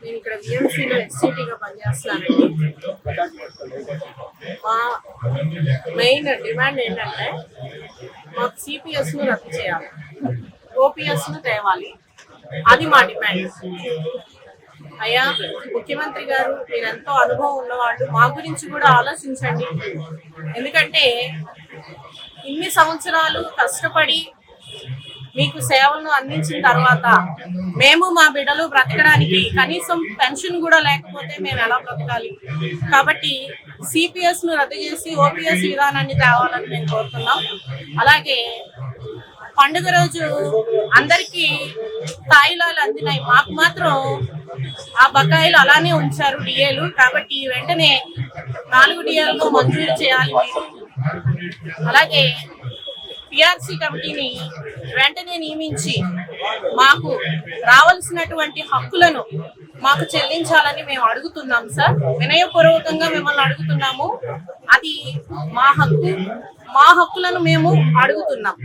నేను ఇక్కడ విఎంసీలో ఎస్సీటీగా పనిచేస్తున్నానండి. మా మెయిన్ డిమాండ్ ఏంటంటే మాకు సిపిఎస్ను రద్దు చేయాలి, ఓపీఎస్ను తేవాలి. అది మా డిమాండ్. అయ్యా ముఖ్యమంత్రి గారు, మీరెంతో అనుభవం ఉన్నవాళ్ళు, మా గురించి కూడా ఆలోచించండి. ఎందుకంటే ఇన్ని సంవత్సరాలు కష్టపడి మీకు సేవలను అందించిన తర్వాత మేము మా బిడ్డలు బ్రతకడానికి కనీసం పెన్షన్ కూడా లేకపోతే మేము ఎలా బ్రతకాలి? కాబట్టి సిపిఎస్ను రద్దు చేసి ఓపీఎస్ విధానాన్ని తేవాలని మేము కోరుతున్నాం. అలాగే పండుగ రోజు అందరికీ తాయిలాలు అందినాయి, మాకు మాత్రం ఆ బకాయిలు అలానే ఉంచారు డిఏలు. కాబట్టి వెంటనే 4 డిఏలను మంజూరు చేయాలి మీరు. అలాగే పిఆర్సీ కమిటీని వెంటనే నియమించి మాకు రావాల్సినటువంటి హక్కులను మాకు చెల్లించాలని మేము అడుగుతున్నాం సార్. వినయపూర్వకంగా మిమ్మల్ని అడుగుతున్నాము. అది మా హక్కు, మా హక్కులను మేము అడుగుతున్నాం.